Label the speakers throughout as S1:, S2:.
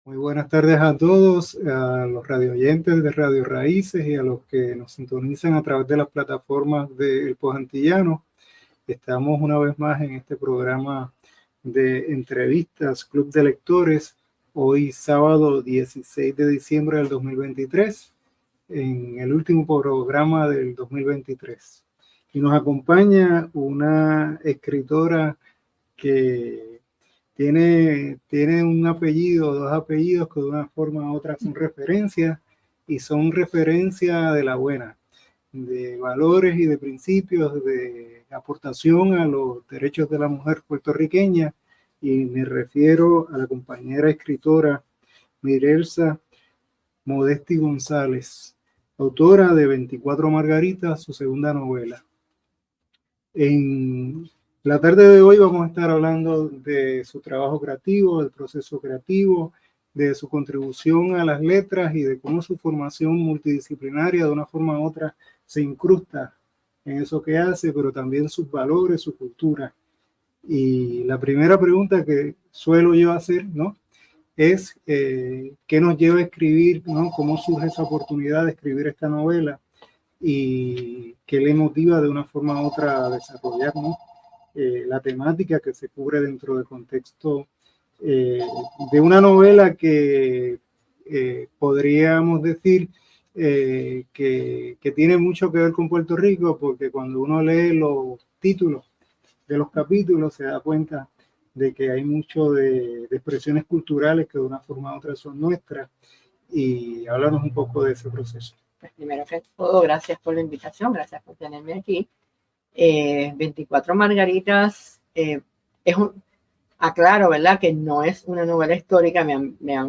S1: Muy buenas tardes a todos, a los radioyentes de Radio Raíces y a los que nos sintonizan a través de las plataformas del Post Antillano. Estamos una vez más en este programa de entrevistas, Club de Lectores, hoy sábado 16 de diciembre del 2023, en el último programa del 2023. Y nos acompaña una escritora que tiene un apellido, dos apellidos que de una forma u otra son referencias y son referencia de la buena, de valores y de principios, de aportación a los derechos de la mujer puertorriqueña. Y me refiero a la compañera escritora Mirelsa Modesti González, autora de 24 Margaritas, su segunda novela. En la tarde de hoy vamos a estar hablando de su trabajo creativo, del proceso creativo, de su contribución a las letras y de cómo su formación multidisciplinaria de una forma u otra se incrusta en eso que hace, pero también sus valores, su cultura. Y la primera pregunta que suelo yo hacer, ¿no?, es ¿qué nos lleva a escribir, ¿no? ¿Cómo surge esa oportunidad de escribir esta novela? Y qué le motiva de una forma u otra a desarrollar, ¿no?, la temática que se cubre dentro del contexto de una novela que podríamos decir que tiene mucho que ver con Puerto Rico, porque cuando uno lee los títulos de los capítulos se da cuenta de que hay mucho de expresiones culturales que de una forma u otra son nuestras. Y háblanos un poco de ese proceso.
S2: Pues primero que todo, gracias por la invitación, gracias por tenerme aquí. 24 Margaritas aclaro, ¿verdad?, que no es una novela histórica.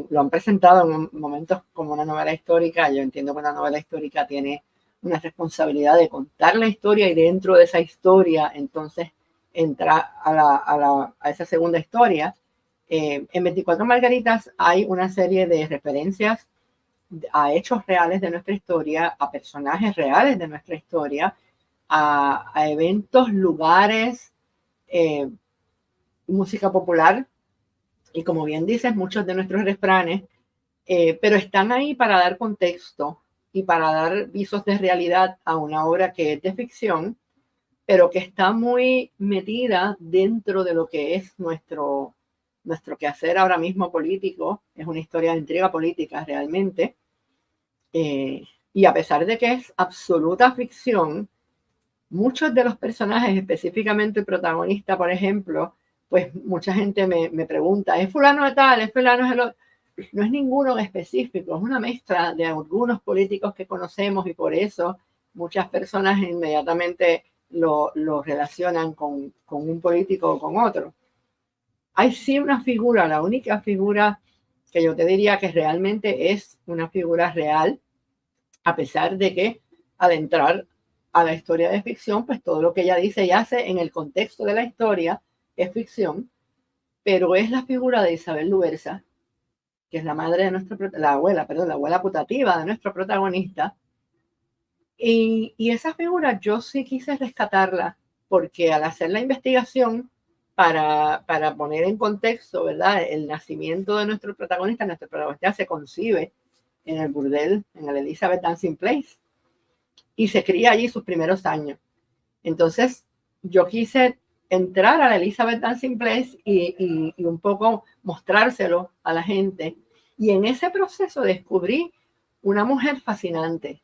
S2: Lo han presentado en momentos como una novela histórica. Yo entiendo que una novela histórica tiene una responsabilidad de contar la historia y dentro de esa historia entonces entrar a esa segunda historia. En 24 Margaritas hay una serie de referencias a hechos reales de nuestra historia, a personajes reales de nuestra historia, a eventos, lugares, música popular y, como bien dices, muchos de nuestros refranes, pero están ahí para dar contexto y para dar visos de realidad a una obra que es de ficción, pero que está muy metida dentro de lo que es nuestro quehacer ahora mismo político. Es una historia de intriga política realmente. Y a pesar de que es absoluta ficción, muchos de los personajes, específicamente el protagonista, por ejemplo, pues mucha gente me pregunta, ¿es fulano de tal? ¿Es fulano de lo...? No es ninguno específico, es una mezcla de algunos políticos que conocemos y por eso muchas personas inmediatamente lo relacionan con un político o con otro. Hay sí una figura, la única figura que yo te diría que realmente es una figura real, a pesar de que al entrar a la historia de ficción, pues todo lo que ella dice y hace en el contexto de la historia es ficción, pero es la figura de Isabel Luversa, que es la madre de la abuela putativa de nuestro protagonista. Y esa figura yo sí quise rescatarla, porque al hacer la investigación para poner en contexto, ¿verdad?, el nacimiento de nuestro protagonista se concibe en el burdel, en el Elizabeth Dancing Place, y se cría allí sus primeros años. Entonces, yo quise entrar a la Elizabeth Dancing Place y un poco mostrárselo a la gente. Y en ese proceso descubrí una mujer fascinante,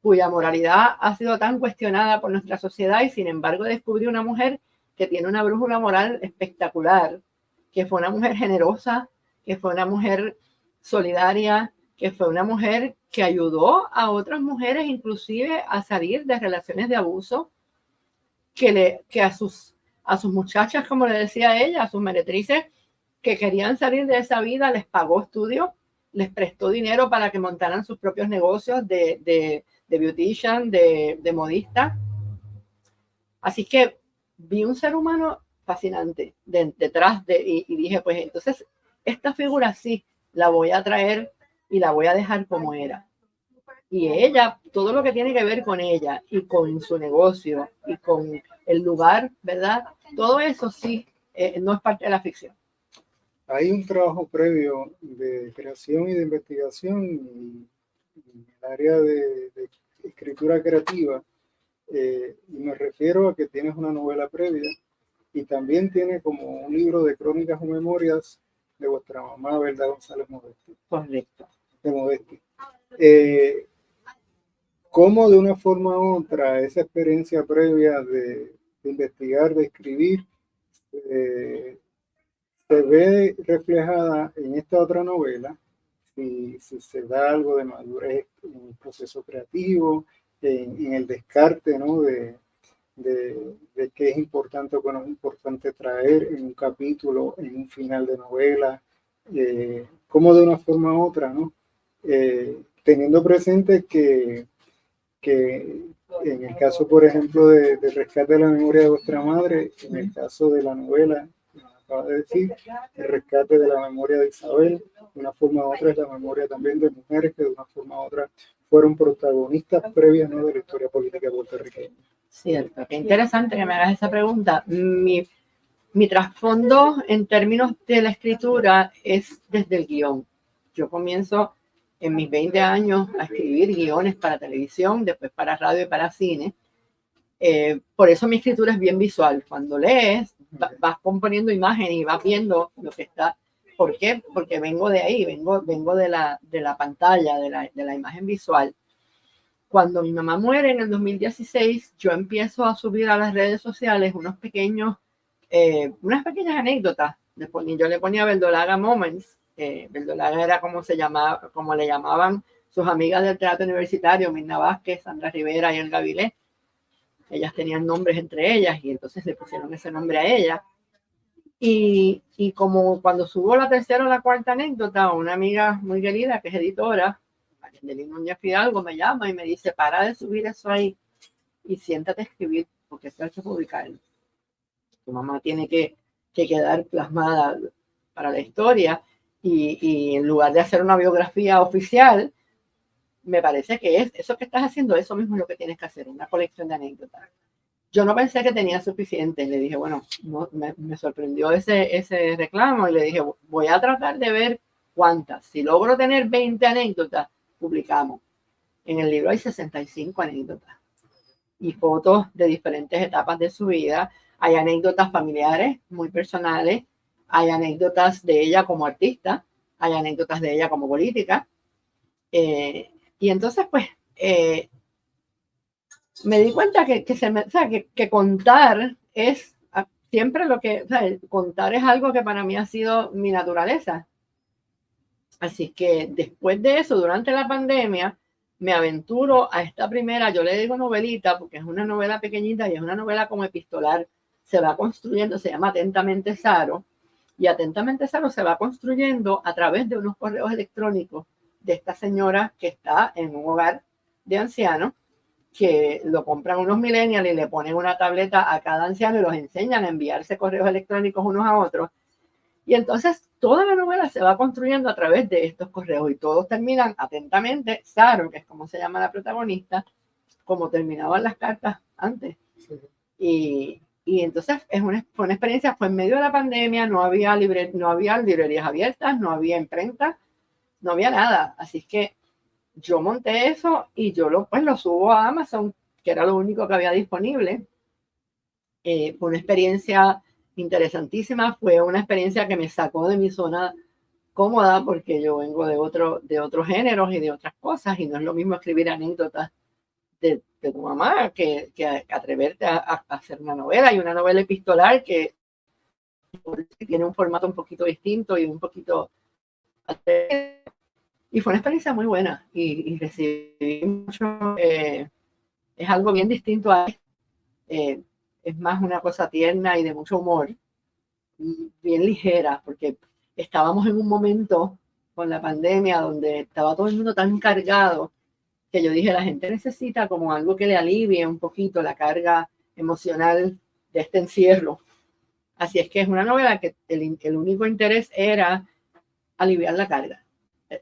S2: cuya moralidad ha sido tan cuestionada por nuestra sociedad, y sin embargo descubrí una mujer que tiene una brújula moral espectacular, que fue una mujer generosa, que fue una mujer solidaria, que fue una mujer que ayudó a otras mujeres inclusive a salir de relaciones de abuso, que a sus muchachas, como le decía ella, a sus meretrices que querían salir de esa vida, les pagó estudios, les prestó dinero para que montaran sus propios negocios de beautician, de modista. Así que vi un ser humano fascinante detrás y dije, pues entonces esta figura sí la voy a traer y la voy a dejar como era. Y ella, todo lo que tiene que ver con ella y con su negocio y con el lugar, ¿verdad? Todo eso sí, no es parte de la ficción.
S1: hay un trabajo previo de creación y de investigación en el área de escritura creativa, y me refiero a que tienes una novela previa y también tiene como un libro de crónicas o memorias de vuestra mamá, Belda González Modesti.
S2: Correcto.
S1: De Modesti. ¿Cómo de una forma u otra esa experiencia previa de investigar, de escribir, se ve reflejada en esta otra novela? Si se da algo de madurez en el proceso creativo, en el descarte, ¿no? de qué es importante o qué no es importante traer en un capítulo, en un final de novela, como de una forma u otra, ¿no? Teniendo presente que en el caso, por ejemplo, de rescate de la memoria de vuestra madre, en el caso de la novela, como acaba de decir, el rescate de la memoria de Isabel, de una forma u otra es la memoria también de mujeres que de una forma u otra fueron protagonistas previas, ¿no? de la historia política puertorriqueña.
S2: Cierto, qué interesante que me hagas esa pregunta. Mi trasfondo en términos de la escritura es desde el guión. Yo comienzo en mis 20 años a escribir guiones para televisión, después para radio y para cine. Por eso mi escritura es bien visual. Cuando lees, vas componiendo imágenes y vas viendo lo que está. ¿Por qué? Porque vengo de ahí, vengo de la pantalla, de la imagen visual. Cuando mi mamá muere en el 2016, yo empiezo a subir a las redes sociales unas pequeñas anécdotas. Yo le ponía Verdolaga Moments. Verdolaga era como le llamaban sus amigas del teatro universitario, Mirna Vázquez, Sandra Rivera y Elga Vilés. Ellas tenían nombres entre ellas y entonces le pusieron ese nombre a ella. Y como cuando subo la tercera o la cuarta anécdota, una amiga muy querida que es editora, María Núñez Fidalgo, me llama y me dice: para de subir eso ahí y siéntate a escribir, porque esto hay que publicarlo. Tu mamá tiene que quedar plasmada para la historia y en lugar de hacer una biografía oficial, me parece que es eso que estás haciendo, eso mismo es lo que tienes que hacer, una colección de anécdotas. Yo no pensé que tenía suficiente. Le dije, bueno, no, me sorprendió ese reclamo y le dije, voy a tratar de ver cuántas. Si logro tener 20 anécdotas, publicamos. En el libro hay 65 anécdotas y fotos de diferentes etapas de su vida. Hay anécdotas familiares muy personales, hay anécdotas de ella como artista, hay anécdotas de ella como política. Y entonces, pues, me di cuenta que contar es siempre lo que, contar es algo que para mí ha sido mi naturaleza. Así que después de eso, durante la pandemia, me aventuro a esta primera, yo le digo novelita, porque es una novela pequeñita y es una novela como epistolar, se va construyendo, se llama Atentamente Saro, y Atentamente Saro se va construyendo a través de unos correos electrónicos de esta señora que está en un hogar de ancianos, que lo compran unos millennials y le ponen una tableta a cada anciano y los enseñan a enviarse correos electrónicos unos a otros. Y entonces toda la novela se va construyendo a través de estos correos y todos terminan atentamente, Saro, que es como se llama la protagonista, como terminaban las cartas antes. Y entonces fue una experiencia, fue en medio de la pandemia, no había librerías abiertas, no había imprenta, no había nada. Así que yo monté eso y yo lo subo a Amazon, que era lo único que había disponible. Fue una experiencia interesantísima, fue una experiencia que me sacó de mi zona cómoda, porque yo vengo de otros géneros y de otras cosas, y no es lo mismo escribir anécdotas de tu mamá que atreverte a hacer una novela, y una novela epistolar que tiene un formato un poquito distinto y un poquito... Y fue una experiencia muy buena y recibí mucho, es algo bien distinto a es más una cosa tierna y de mucho humor, bien ligera, porque estábamos en un momento con la pandemia donde estaba todo el mundo tan cargado que yo dije, la gente necesita como algo que le alivie un poquito la carga emocional de este encierro. Así es que es una novela que el único interés era aliviar la carga,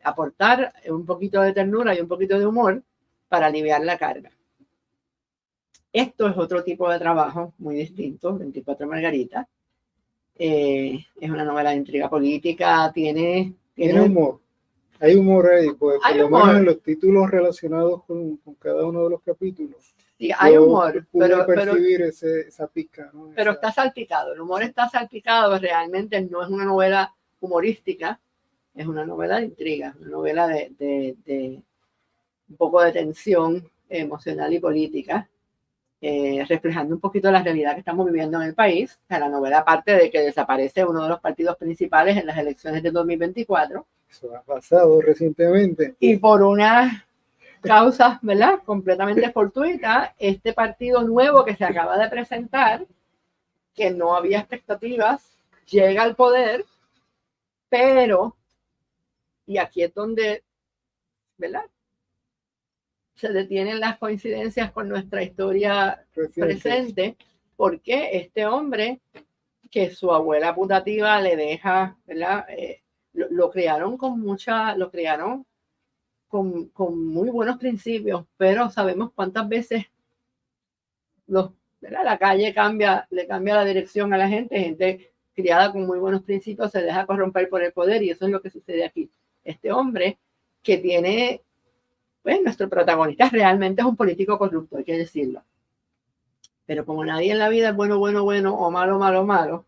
S2: aportar un poquito de ternura y un poquito de humor para aliviar la carga. Esto es otro tipo de trabajo muy distinto, 24 Margaritas. Es una novela de intriga política, tiene
S1: humor. Hay humor ahí, pues
S2: hay
S1: por lo
S2: humor.
S1: menos en los títulos relacionados con cada uno de los capítulos.
S2: Sí, hay humor,
S1: pude percibir esa pizca, ¿no?
S2: Pero está salpicado, el humor está salpicado, realmente no es una novela humorística, es una novela de intriga, una novela de un poco de tensión emocional y política, reflejando un poquito la realidad que estamos viviendo en el país. O sea, la novela, aparte de que desaparece uno de los partidos principales en las elecciones de 2024.
S1: Eso ha pasado recientemente.
S2: Y por unas causas, ¿verdad?, completamente fortuitas, este partido nuevo que se acaba de presentar, que no había expectativas, llega al poder, pero, y aquí es donde, ¿verdad?, se detienen las coincidencias con nuestra historia presente, porque este hombre, que su abuela putativa le deja, ¿verdad?, lo criaron con muy buenos principios, pero sabemos cuántas veces la calle le cambia la dirección a la gente criada con muy buenos principios se deja corromper por el poder, y eso es lo que sucede aquí. Este hombre que tiene, pues nuestro protagonista realmente es un político corrupto, hay que decirlo. Pero como nadie en la vida es bueno, bueno, bueno, o malo, malo, malo,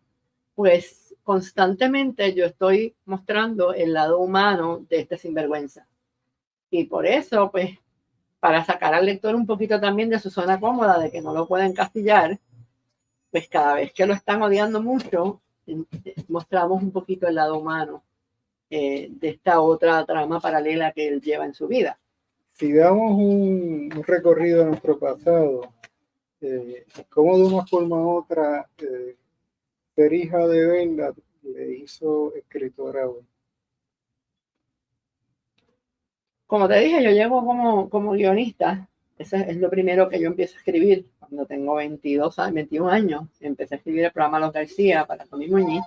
S2: pues constantemente yo estoy mostrando el lado humano de este sinvergüenza. Y por eso, pues, para sacar al lector un poquito también de su zona cómoda, de que no lo pueden castillar, pues cada vez que lo están odiando mucho, mostramos un poquito el lado humano de esta otra trama paralela que él lleva en su vida.
S1: Si damos un recorrido a nuestro pasado, cómo de una forma u otra ser hija de Brenda le hizo escritora hoy.
S2: Como te dije, yo llego como guionista. Eso es lo primero que yo empiezo a escribir. Cuando tengo 21 años, empecé a escribir el programa Los García para Tommy Muñiz.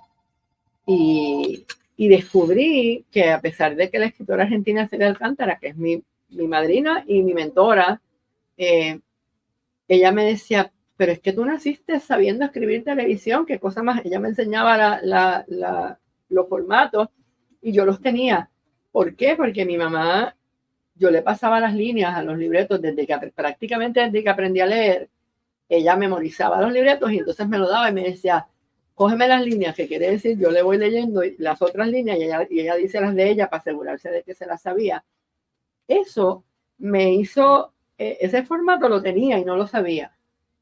S2: Y descubrí que, a pesar de que la escritora argentina Celia Alcántara, que es mi madrina y mi mentora, ella me decía, pero es que tú naciste sabiendo escribir televisión, qué cosa más. Ella me enseñaba los formatos y yo los tenía. ¿Por qué? Porque mi mamá, yo le pasaba las líneas a los libretos prácticamente desde que aprendí a leer. Ella memorizaba los libretos y entonces me lo daba y me decía, cógeme las líneas, que quiere decir, yo le voy leyendo las otras líneas y ella dice las de ella para asegurarse de que se las sabía. Eso me hizo, ese formato lo tenía y no lo sabía.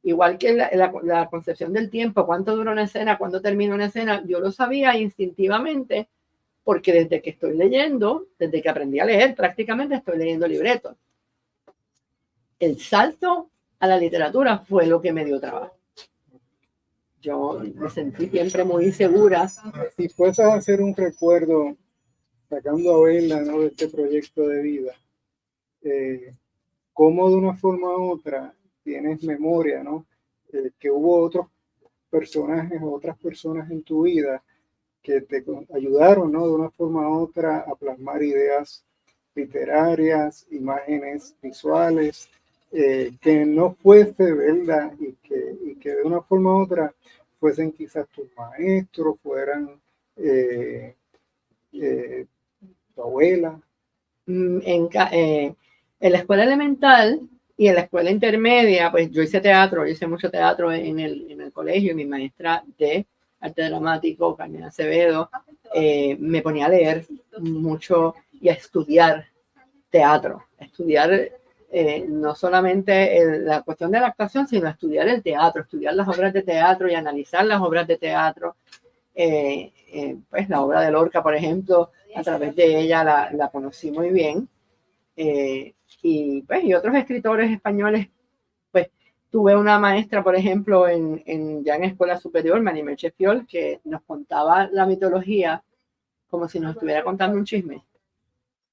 S2: Igual que la concepción del tiempo, cuánto dura una escena, cuándo termina una escena, yo lo sabía instintivamente, porque desde que estoy leyendo, desde que aprendí a leer, prácticamente estoy leyendo libretos. El salto a la literatura fue lo que me dio trabajo. Yo me sentí siempre muy insegura.
S1: Si fueses a hacer un recuerdo, sacando a Brenda, ¿no?, de este proyecto de vida, cómo de una forma u otra tienes memoria, ¿no?, que hubo otros personajes o otras personas en tu vida que te ayudaron, ¿no?, de una forma u otra a plasmar ideas literarias, imágenes visuales, que no fuese verdad y que de una forma u otra fuesen quizás tus maestros, fueran tu abuela.
S2: En la escuela elemental y en la escuela intermedia, pues yo hice mucho teatro en el colegio, y mi maestra de arte dramático, Carmen Acevedo, me ponía a leer mucho y a estudiar teatro, no solamente la cuestión de la actuación, sino estudiar el teatro, estudiar las obras de teatro y analizar las obras de teatro. Pues la obra de Lorca, por ejemplo, a través de ella la conocí muy bien. Y otros escritores españoles, pues tuve una maestra, por ejemplo, ya en escuela superior, Marimel Chefiol, que nos contaba la mitología como si nos estuviera contando un chisme.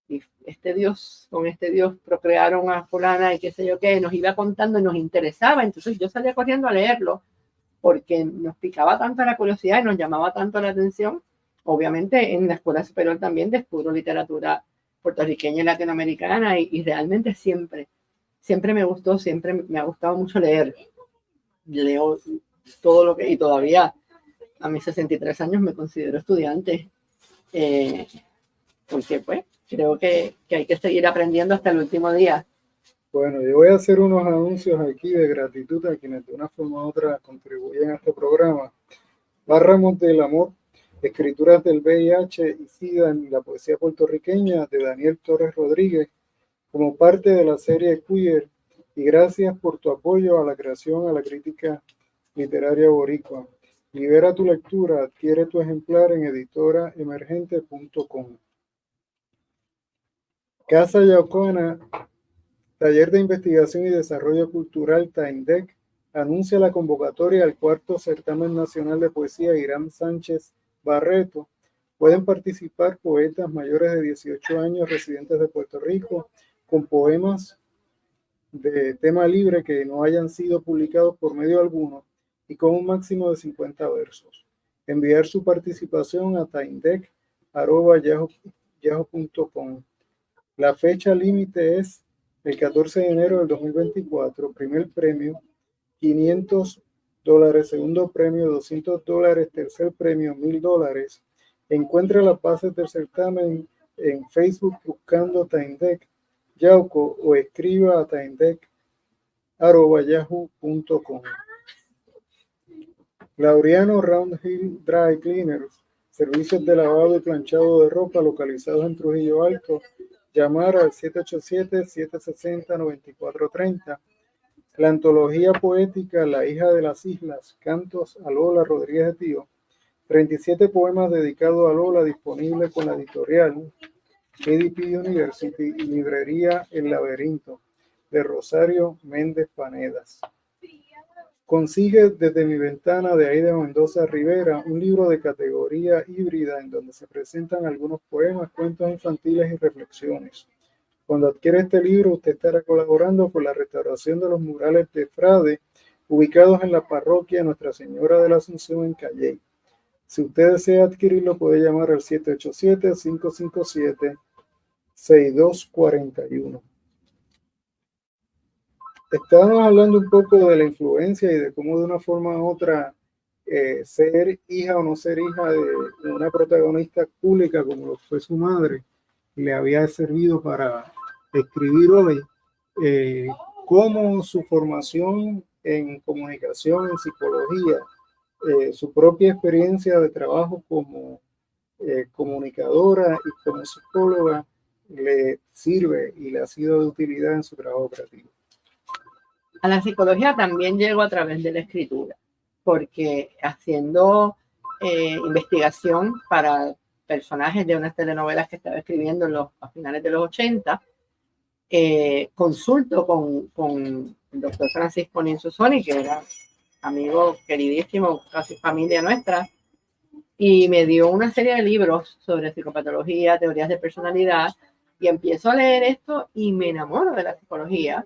S2: Y con este dios procrearon a fulana y qué sé yo qué, nos iba contando y nos interesaba. Entonces yo salía corriendo a leerlo porque nos picaba tanto la curiosidad y nos llamaba tanto la atención. Obviamente en la escuela superior también descubro literatura puertorriqueña y latinoamericana, y realmente siempre me gustó, siempre me ha gustado mucho leer. Leo todo lo que, y todavía a mis 63 años me considero estudiante, porque pues creo que hay que seguir aprendiendo hasta el último día.
S1: Bueno, yo voy a hacer unos anuncios aquí de gratitud a quienes de una forma u otra contribuyen a este programa. Bárramos del Amor, escrituras del VIH y SIDA en la poesía puertorriqueña de Daniel Torres Rodríguez, como parte de la serie Queer, y gracias por tu apoyo a la creación, a la crítica literaria boricua. Libera tu lectura, adquiere tu ejemplar en editoraemergente.com. Casa Yaucona, Taller de Investigación y Desarrollo Cultural TAINDEC, anuncia la convocatoria al cuarto Certamen Nacional de Poesía Irán Sánchez Barreto. Pueden participar poetas mayores de 18 años residentes de Puerto Rico con poemas de tema libre que no hayan sido publicados por medio alguno y con un máximo de 50 versos. Enviar su participación a taindec@yahoo.com. La fecha límite es el 14 de enero del 2024. Primer premio, $500. Segundo premio, $200. Tercer premio, $1,000. Encuentra las bases del certamen en Facebook buscando Taindec Yauco o escriba a taindec@yahoo.com. Laureano Roundhill Dry Cleaners, servicios de lavado y planchado de ropa localizados en Trujillo Alto. Llamar al 787-760-9430. La antología poética La hija de las islas, cantos a Lola Rodríguez de Tío. 37 poemas dedicados a Lola, disponible con la editorial KDP University y librería El Laberinto, de Rosario Méndez Panedas. Consigue desde mi ventana de Aida Mendoza Rivera un libro de categoría híbrida en donde se presentan algunos poemas, cuentos infantiles y reflexiones. Cuando adquiere este libro, usted estará colaborando con la restauración de los murales de Frade, ubicados en la parroquia Nuestra Señora de la Asunción en Calley. Si usted desea adquirirlo, puede llamar al 787-557-6241. Estábamos hablando un poco de la influencia y de cómo de una forma u otra ser hija o no ser hija de una protagonista pública como lo fue su madre le había servido para escribir hoy, cómo su formación en comunicación, en psicología, su propia experiencia de trabajo como comunicadora y como psicóloga le sirve y le ha sido de utilidad en su trabajo creativo.
S2: A la psicología también llego a través de la escritura, porque haciendo investigación para personajes de unas telenovelas que estaba escribiendo a finales de los 80, consulto con el doctor Francisco Ninsusoni, que era amigo queridísimo, casi familia nuestra, y me dio una serie de libros sobre psicopatología, teorías de personalidad, y empiezo a leer esto y me enamoro de la psicología.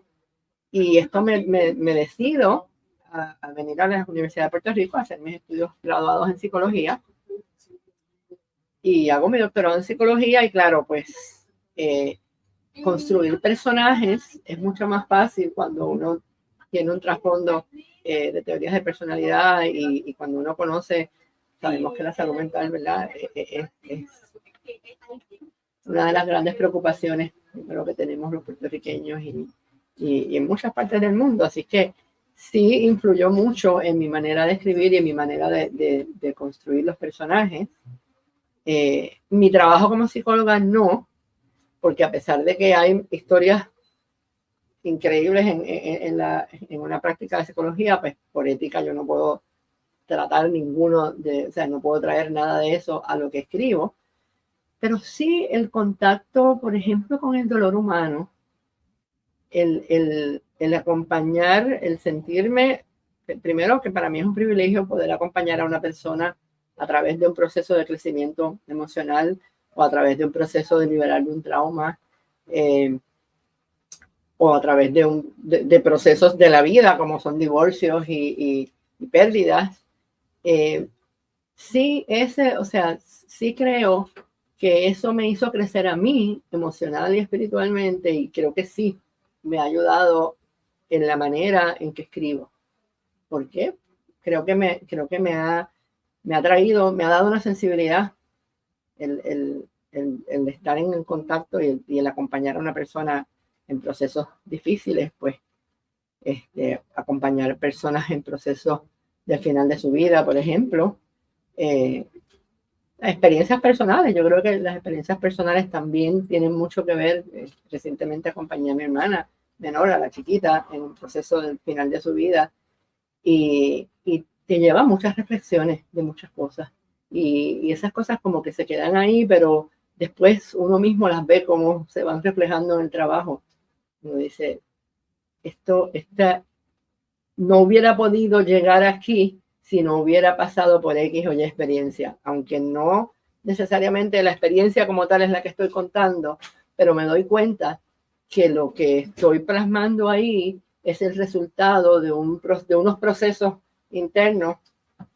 S2: Y esto me decido a venir a la Universidad de Puerto Rico a hacer mis estudios graduados en psicología. Y hago mi doctorado en psicología y claro, pues construir personajes es mucho más fácil cuando uno tiene un trasfondo de teorías de personalidad y cuando uno conoce, sabemos que la salud mental, ¿verdad? Es una de las grandes preocupaciones primero que tenemos los puertorriqueños y en muchas partes del mundo. Así que sí influyó mucho en mi manera de escribir y en mi manera de construir los personajes. Mi trabajo como psicóloga no, porque a pesar de que hay historias increíbles en una práctica de psicología, pues por ética yo no puedo tratar o sea, no puedo traer nada de eso a lo que escribo, pero sí el contacto, por ejemplo, con el dolor humano, el acompañar, el sentirme, primero que para mí es un privilegio poder acompañar a una persona a través de un proceso de crecimiento emocional o a través de un proceso de liberar de un trauma o a través de procesos de la vida como son divorcios y pérdidas. Sí, o sea, sí creo que eso me hizo crecer a mí emocional y espiritualmente y creo que sí me ha ayudado en la manera en que escribo. ¿Por qué? Creo que me me ha dado una sensibilidad el estar en contacto y el acompañar a una persona en procesos difíciles, pues acompañar personas en procesos del final de su vida, por ejemplo. Experiencias personales, yo creo que las experiencias personales también tienen mucho que ver. Recientemente acompañé a mi hermana menor, a la chiquita, en un proceso del final de su vida y te lleva a muchas reflexiones de muchas cosas y esas cosas como que se quedan ahí, pero después uno mismo las ve como se van reflejando en el trabajo. Uno dice, esta no hubiera podido llegar aquí si no hubiera pasado por X o Y experiencia, aunque no necesariamente la experiencia como tal es la que estoy contando, pero me doy cuenta que lo que estoy plasmando ahí es el resultado de unos procesos internos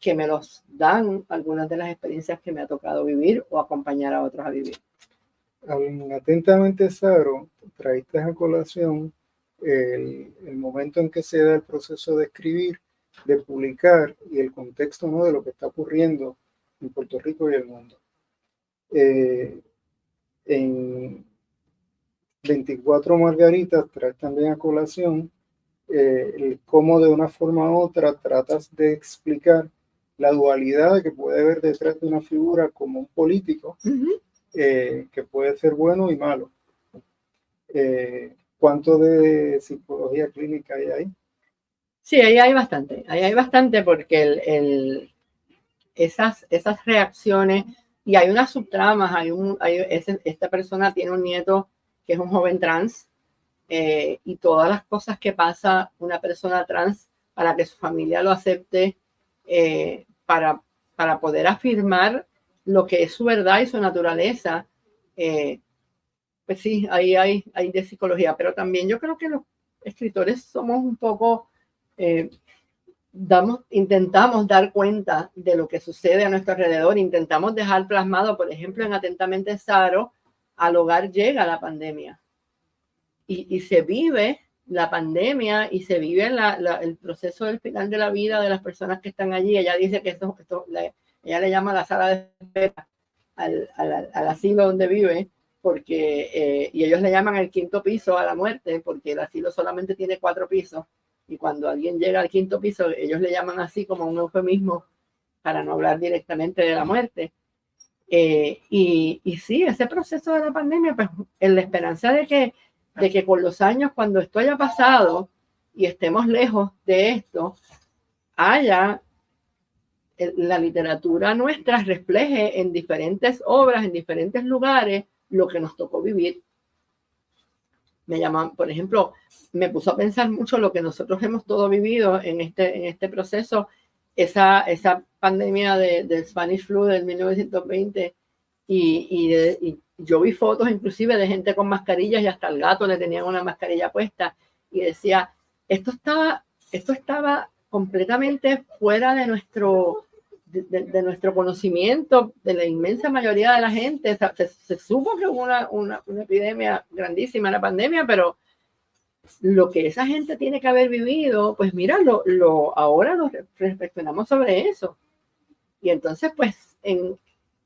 S2: que me los dan algunas de las experiencias que me ha tocado vivir o acompañar a otros a vivir.
S1: Atentamente, Saro, traíste a colación el momento en que se da el proceso de escribir, de publicar y el contexto, ¿no?, de lo que está ocurriendo en Puerto Rico y el mundo. En 24 Margaritas traes también a colación cómo de una forma u otra tratas de explicar la dualidad que puede haber detrás de una figura como un político, que puede ser bueno y malo. ¿Cuánto de psicología clínica hay ahí?
S2: Sí, ahí hay bastante porque esas reacciones, y hay unas subtramas, esta persona tiene un nieto que es un joven trans, y todas las cosas que pasa una persona trans para que su familia lo acepte, para poder afirmar lo que es su verdad y su naturaleza. Pues sí, ahí hay de psicología, pero también yo creo que los escritores somos un poco, intentamos dar cuenta de lo que sucede a nuestro alrededor, intentamos dejar plasmado, por ejemplo, en Atentamente Saro, al hogar llega la pandemia y se vive la pandemia y se vive el proceso del final de la vida de las personas que están allí. Ella dice que ella le llama la sala de espera al asilo donde vive, porque y ellos le llaman el quinto piso a la muerte, porque el asilo solamente tiene 4 pisos, y cuando alguien llega al quinto piso, ellos le llaman así como un eufemismo para no hablar directamente de la muerte. Y sí, ese proceso de la pandemia, pues en la esperanza de que con los años, cuando esto haya pasado y estemos lejos de esto, haya la literatura nuestra refleje en diferentes obras, en diferentes lugares, lo que nos tocó vivir. Me llaman, por ejemplo, me puso a pensar mucho lo que nosotros hemos todo vivido en este proceso, esa pandemia del Spanish Flu del 1920, y yo vi fotos inclusive de gente con mascarillas y hasta el gato le tenían una mascarilla puesta, y decía, esto estaba completamente fuera de nuestro conocimiento, de la inmensa mayoría de la gente. Se supo que hubo una epidemia grandísima, la pandemia, pero lo que esa gente tiene que haber vivido, pues mira, ahora nos reflexionamos sobre eso. Y entonces, pues, en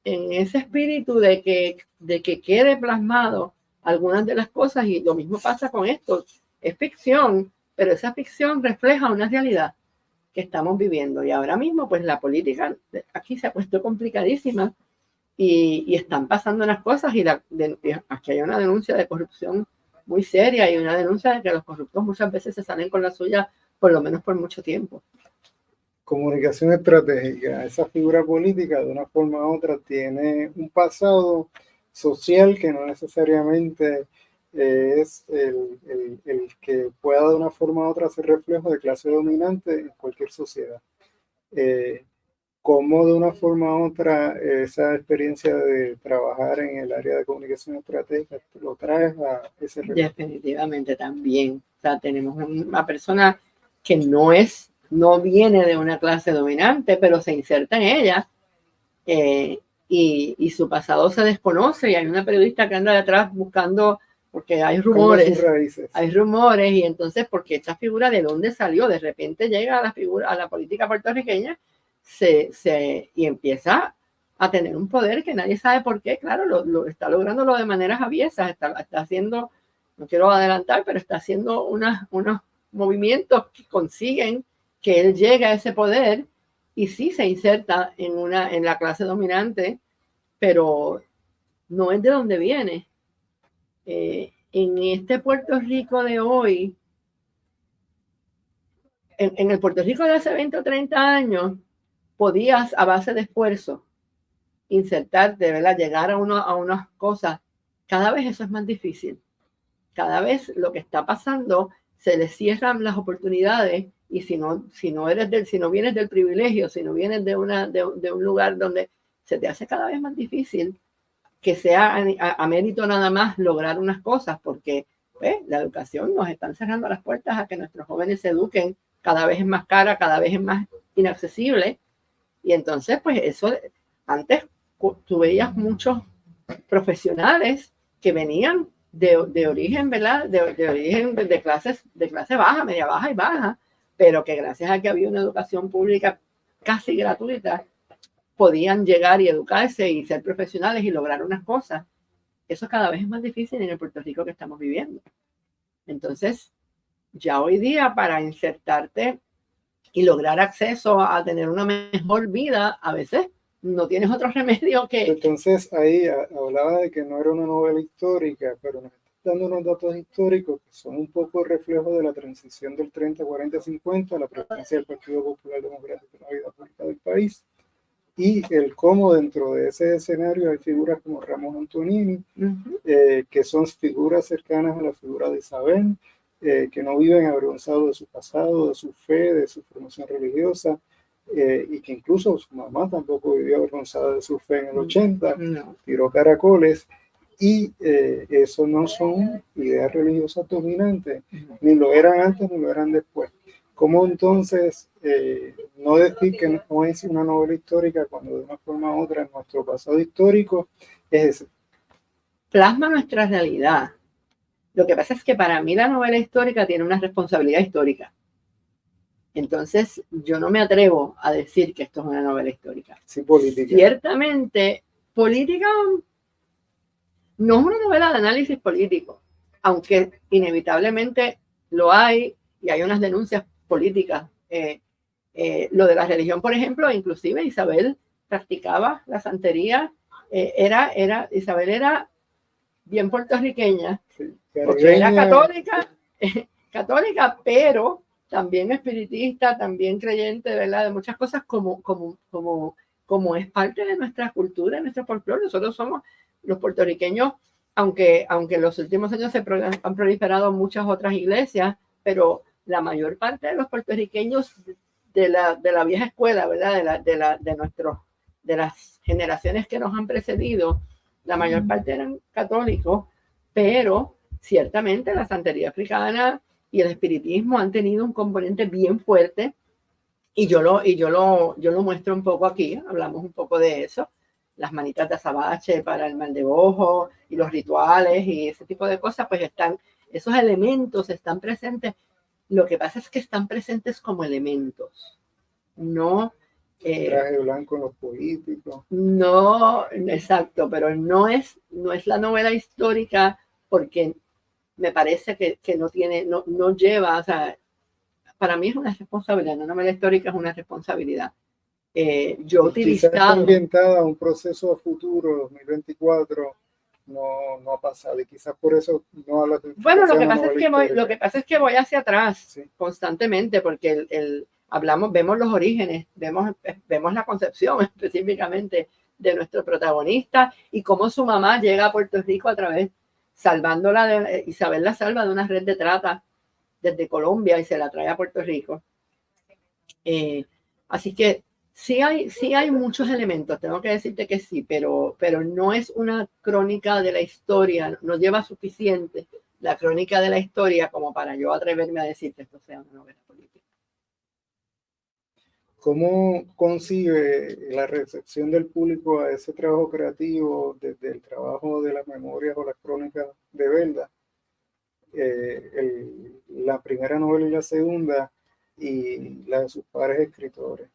S2: ese espíritu de que quede plasmado algunas de las cosas, y lo mismo pasa con esto, es ficción, pero esa ficción refleja una realidad que estamos viviendo. Y ahora mismo, pues la política aquí se ha puesto complicadísima y están pasando unas cosas, y aquí hay una denuncia de corrupción muy seria y una denuncia de que los corruptos muchas veces se salen con la suya, por lo menos por mucho tiempo.
S1: Comunicación estratégica, esa figura política de una forma u otra tiene un pasado social que no necesariamente es el que pueda de una forma u otra ser reflejo de clase dominante en cualquier sociedad. ¿Cómo de una forma u otra esa experiencia de trabajar en el área de comunicación estratégica lo traes a ese reflejo?
S2: Definitivamente también. O sea, tenemos una persona que no viene de una clase dominante, pero se inserta en ella, y su pasado se desconoce, y hay una periodista que anda detrás buscando, porque hay rumores, y entonces, porque esta figura de dónde salió, de repente llega a la política puertorriqueña y empieza a tener un poder que nadie sabe por qué. Claro, lo está logrando de maneras aviesas, está haciendo, no quiero adelantar, pero está haciendo unos movimientos que consiguen que él llegue a ese poder y sí se inserta en la clase dominante, pero no es de donde viene. En este Puerto Rico de hoy, en el Puerto Rico de hace 20 o 30 años, podías a base de esfuerzo insertarte, ¿verdad? Llegar a unas cosas. Cada vez eso es más difícil. Cada vez lo que está pasando, se le cierran las oportunidades y si no vienes del privilegio, si no vienes de un lugar donde se te hace cada vez más difícil que sea a mérito nada más lograr unas cosas, porque la educación nos están cerrando las puertas a que nuestros jóvenes se eduquen, cada vez es más cara, cada vez es más inaccesible, y entonces pues eso, antes tú veías muchos profesionales que venían de origen, ¿verdad? De origen de clase baja, media baja y baja, pero que gracias a que había una educación pública casi gratuita, podían llegar y educarse y ser profesionales y lograr unas cosas. Eso cada vez es más difícil en el Puerto Rico que estamos viviendo. Entonces, ya hoy día para insertarte y lograr acceso a tener una mejor vida, a veces no tienes otro remedio que...
S1: Entonces ahí hablaba de que no era una novela histórica, pero nos está dando unos datos históricos que son un poco reflejo de la transición del 30, 40, 50 a la presidencia del Partido Popular Democrático en la vida pública del país, y el cómo dentro de ese escenario hay figuras como Ramón Antonini, que son figuras cercanas a la figura de Isabel, que no viven avergonzados de su pasado, de su fe, de su formación religiosa, y que incluso su mamá tampoco vivió avergonzada de su fe en el 80, tiró caracoles, y eso no son ideas religiosas dominantes, ni lo eran antes ni lo eran después. ¿Cómo entonces no decir que no es una novela histórica cuando de una forma u otra nuestro pasado histórico es ese?
S2: Plasma nuestra realidad. Lo que pasa es que para mí la novela histórica tiene una responsabilidad histórica. Entonces, yo no me atrevo a decir que esto es una novela histórica.
S1: Sí, política.
S2: Ciertamente, política no es una novela de análisis político, aunque inevitablemente lo hay y hay unas denuncias políticas. Lo de la religión, por ejemplo, inclusive Isabel practicaba la santería. Isabel era bien puertorriqueña,
S1: sí,
S2: porque era católica, pero también espiritista, también creyente, ¿verdad? De muchas cosas como es parte de nuestra cultura, de nuestro folclore. Nosotros somos los puertorriqueños, aunque en los últimos años han proliferado muchas otras iglesias, pero la mayor parte de los puertorriqueños de la vieja escuela, ¿verdad? De las generaciones que nos han precedido, la mayor parte eran católicos, pero ciertamente la santería africana y el espiritismo han tenido un componente bien fuerte, y yo lo muestro un poco aquí, hablamos un poco de eso, las manitas de azabache para el mal de ojo y los rituales y ese tipo de cosas, pues esos elementos están presentes. Lo que pasa es que están presentes como elementos, no
S1: traje blanco en los políticos.
S2: No, exacto, pero no es la novela histórica, porque me parece que no lleva, o sea, para mí es una responsabilidad, una novela histórica es una responsabilidad. Yo he utilizado...
S1: Quizás está ambientada a un proceso futuro, 2024, no ha pasado, y quizás por eso no habla de...
S2: Bueno, lo que pasa es que voy hacia atrás, sí, constantemente, porque vemos los orígenes, vemos la concepción específicamente de nuestro protagonista y cómo su mamá llega a Puerto Rico a través, Isabel la salva de una red de trata desde Colombia y se la trae a Puerto Rico. Así que sí hay muchos elementos, tengo que decirte que sí, pero no es una crónica de la historia, no lleva suficiente la crónica de la historia como para yo atreverme a decir que esto sea una novela política.
S1: ¿Cómo concibe la recepción del público a ese trabajo creativo desde el trabajo de las memorias o las crónicas de Belda? La primera novela y la segunda, y la de sus pares escritores.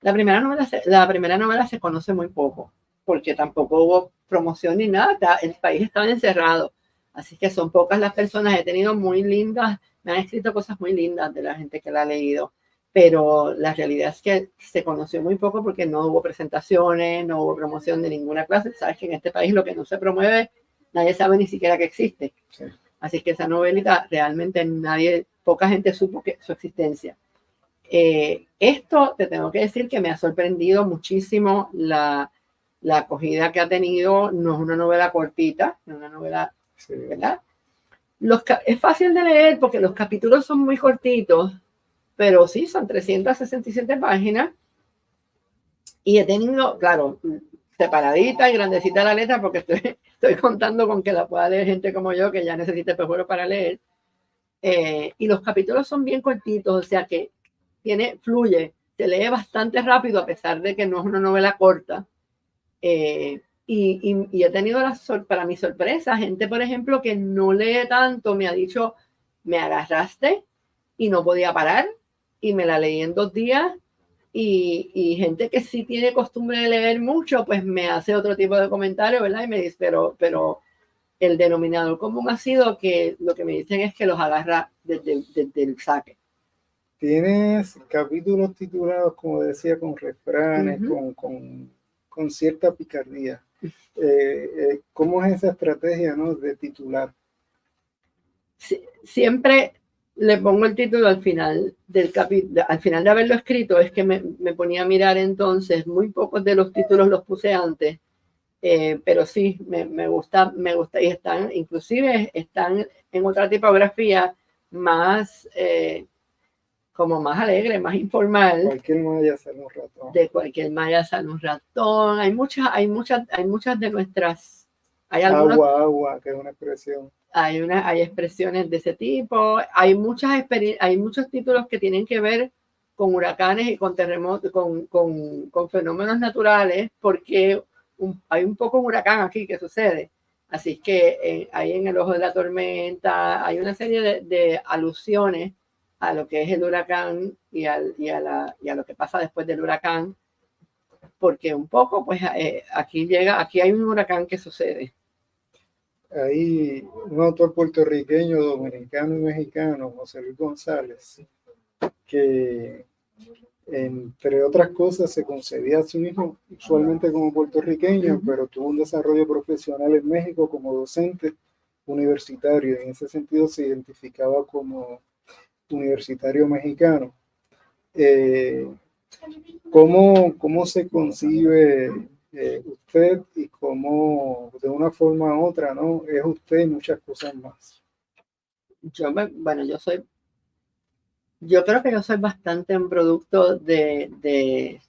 S2: La primera novela se conoce muy poco, porque tampoco hubo promoción ni nada, el país estaba encerrado. Así que son pocas las personas, he tenido muy lindas, me han escrito cosas muy lindas de la gente que la ha leído, pero la realidad es que se conoció muy poco porque no hubo presentaciones, no hubo promoción de ninguna clase. Sabes que en este país lo que no se promueve, nadie sabe ni siquiera que existe. Sí. Así que esa novelita realmente poca gente supo su existencia. Esto te tengo que decir que me ha sorprendido muchísimo la acogida que ha tenido. No es una novela cortita, es una novela, sí, ¿verdad? Es fácil de leer porque los capítulos son muy cortitos, pero sí, son 367 páginas. Y he tenido, claro, separadita y grandecita la letra porque estoy contando con que la pueda leer gente como yo que ya necesita espejuelo para leer. Y los capítulos son bien cortitos, o sea que fluye, se lee bastante rápido a pesar de que no es una novela corta. Y he tenido para mi sorpresa, gente, por ejemplo, que no lee tanto, me ha dicho, me agarraste y no podía parar y me la leí en 2 días. Y gente que sí tiene costumbre de leer mucho, pues me hace otro tipo de comentario, ¿verdad? Y me dice, pero el denominador común ha sido que lo que me dicen es que los agarra desde el saque.
S1: Tienes capítulos titulados, como decía, con refranes, con cierta picardía. ¿Cómo es esa estrategia, ¿no?, de titular?
S2: Siempre le pongo el título al final del capítulo, al final de haberlo escrito. Es que me ponía a mirar entonces, muy pocos de los títulos los puse antes, pero sí, me gusta, y inclusive están en otra tipografía más, como más alegre, más informal.
S1: Cualquier malla sale un ratón.
S2: De cualquier malla sale un ratón. Hay muchas de nuestras.
S1: Agua, que es una expresión.
S2: Hay expresiones de ese tipo. Hay muchos títulos que tienen que ver con huracanes y con terremotos, con fenómenos naturales, porque hay un poco un huracán aquí que sucede. Así es que hay en el ojo de la tormenta, hay una serie de alusiones a lo que es el huracán y a lo que pasa después del huracán, porque un poco, pues aquí hay un huracán que sucede.
S1: Hay un autor puertorriqueño, dominicano y mexicano, José Luis González, que entre otras cosas se concebía a sí mismo usualmente como puertorriqueño, pero tuvo un desarrollo profesional en México como docente universitario. En ese sentido se identificaba como universitario mexicano. ¿Cómo se concibe usted y cómo de una forma u otra, ¿no?, es usted y muchas cosas más?
S2: Yo creo que yo soy bastante un producto de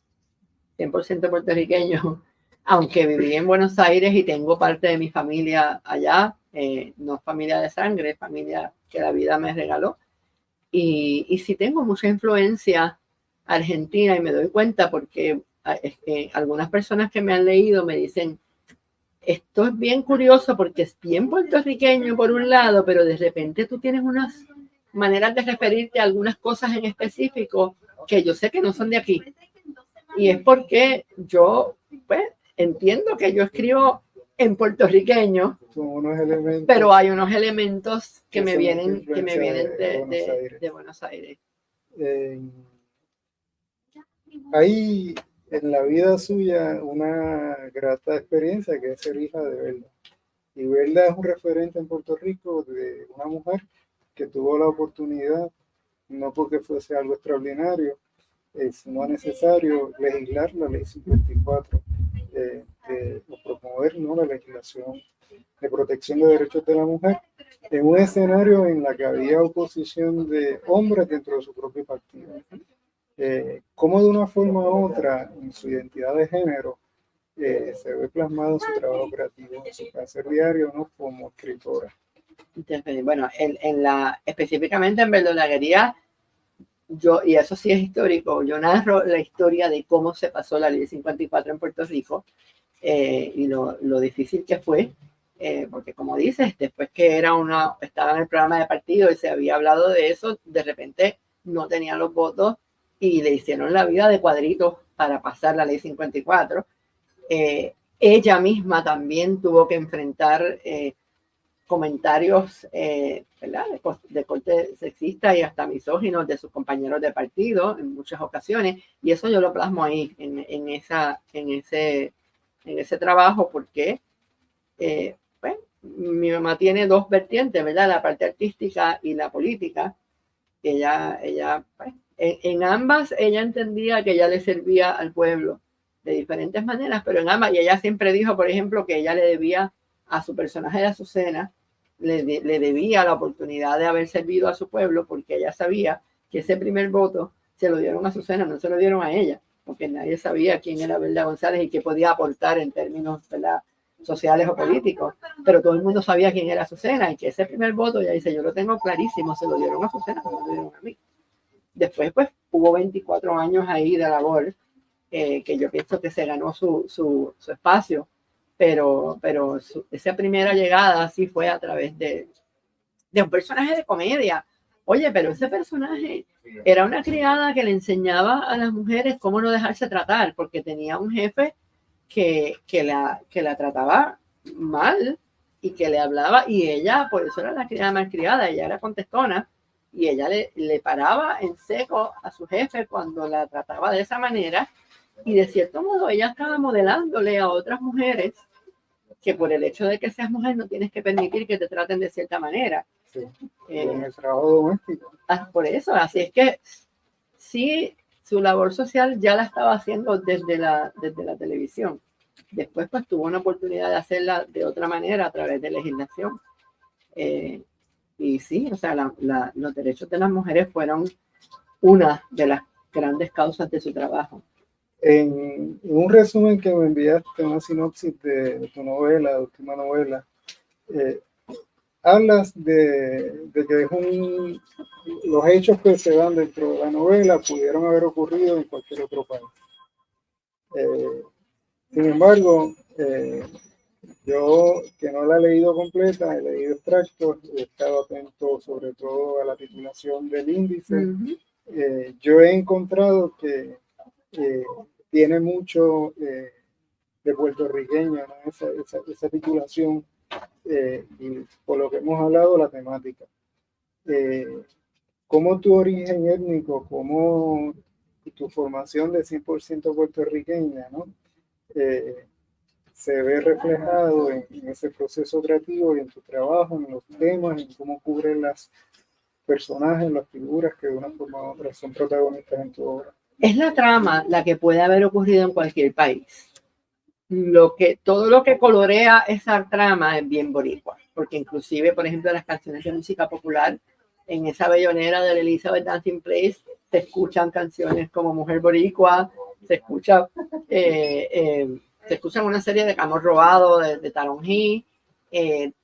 S2: 100% puertorriqueño, aunque viví en Buenos Aires y tengo parte de mi familia allá, no familia de sangre, familia que la vida me regaló. Y sí tengo mucha influencia argentina y me doy cuenta porque algunas personas que me han leído me dicen, esto es bien curioso porque es bien puertorriqueño por un lado, pero de repente tú tienes unas maneras de referirte a algunas cosas en específico que yo sé que no son de aquí. Y es porque yo, pues, entiendo que yo escribo en puertorriqueño, pero hay unos elementos que me vienen de Buenos Aires.
S1: Hay en la vida suya una grata experiencia que es ser hija de Belda. Y Belda es un referente en Puerto Rico de una mujer que tuvo la oportunidad, no porque fuese algo extraordinario, sino necesario, legislar la ley 54, o promover, ¿no?, la legislación de protección de derechos de la mujer en un escenario en la que había oposición de hombres dentro de su propio partido. Cómo de una forma u otra, en su identidad de género, se ve plasmado en su trabajo creativo, en su quehacer diario, ¿no?, como escritora.
S2: Bueno, específicamente en Verdolaguería, y eso sí es histórico, yo narro la historia de cómo se pasó la ley 54 en Puerto Rico, y lo difícil que fue, porque como dices, después que estaba en el programa de partido y se había hablado de eso, de repente no tenían los votos y le hicieron la vida de cuadritos para pasar la ley 54. Ella misma también tuvo que enfrentar comentarios ¿verdad? De corte sexista y hasta misóginos de sus compañeros de partido en muchas ocasiones, y eso yo lo plasmo ahí en ese trabajo, porque pues, mi mamá tiene dos vertientes, ¿verdad? La parte artística y la política. Ella pues, en ambas ella entendía que ella le servía al pueblo de diferentes maneras, pero en ambas, y ella siempre dijo, por ejemplo, que ella le debía a su personaje de Azucena, le debía la oportunidad de haber servido a su pueblo, porque ella sabía que ese primer voto se lo dieron a Azucena, no se lo dieron a ella, porque nadie sabía quién era Belda González y qué podía aportar en términos, ¿verdad?, sociales o políticos, pero todo el mundo sabía quién era Azucena, y que ese primer voto, ella dice, yo lo tengo clarísimo, se lo dieron a Azucena, no se lo dieron a mí. Después, pues, hubo 24 años ahí de labor, que yo pienso que se ganó su espacio, pero esa primera llegada sí fue a través de un personaje de comedia. Oye, pero ese personaje era una criada que le enseñaba a las mujeres cómo no dejarse tratar, porque tenía un jefe que la trataba mal y que le hablaba, y ella, por eso era la criada mal criada, ella era contestona, y ella le paraba en seco a su jefe cuando la trataba de esa manera, y de cierto modo ella estaba modelándole a otras mujeres que por el hecho de que seas mujer no tienes que permitir que te traten de cierta manera.
S1: Sí, en el trabajo doméstico.
S2: Por eso, así es que sí, su labor social ya la estaba haciendo desde la televisión. Después pues tuvo una oportunidad de hacerla de otra manera a través de legislación. Y sí, o sea, los derechos de las mujeres fueron una de las grandes causas de su trabajo.
S1: En un resumen que me enviaste, una sinopsis de tu novela, de última novela, hablas de que los hechos que se dan dentro de la novela pudieron haber ocurrido en cualquier otro país. Sin embargo, yo, que no la he leído completa, he leído extractos, he estado atento sobre todo a la titulación del índice.
S2: Uh-huh.
S1: Yo he encontrado que tiene mucho de puertorriqueño, ¿no? esa titulación, y por lo que hemos hablado, la temática. ¿Cómo tu origen étnico, cómo tu formación de 100% puertorriqueña, ¿no? Se ve reflejado en ese proceso creativo y en tu trabajo, en los temas, en cómo cubren las personajes, las figuras que de una forma u otra son protagonistas en tu obra?
S2: Es la trama la que puede haber ocurrido en cualquier país. Todo lo que colorea esa trama es bien boricua, porque inclusive, por ejemplo, las canciones de música popular, en esa bellonera de Elizabeth Dancing Place, se escuchan canciones como Mujer Boricua, se escuchan una serie de Camos Robados de Taronjí. En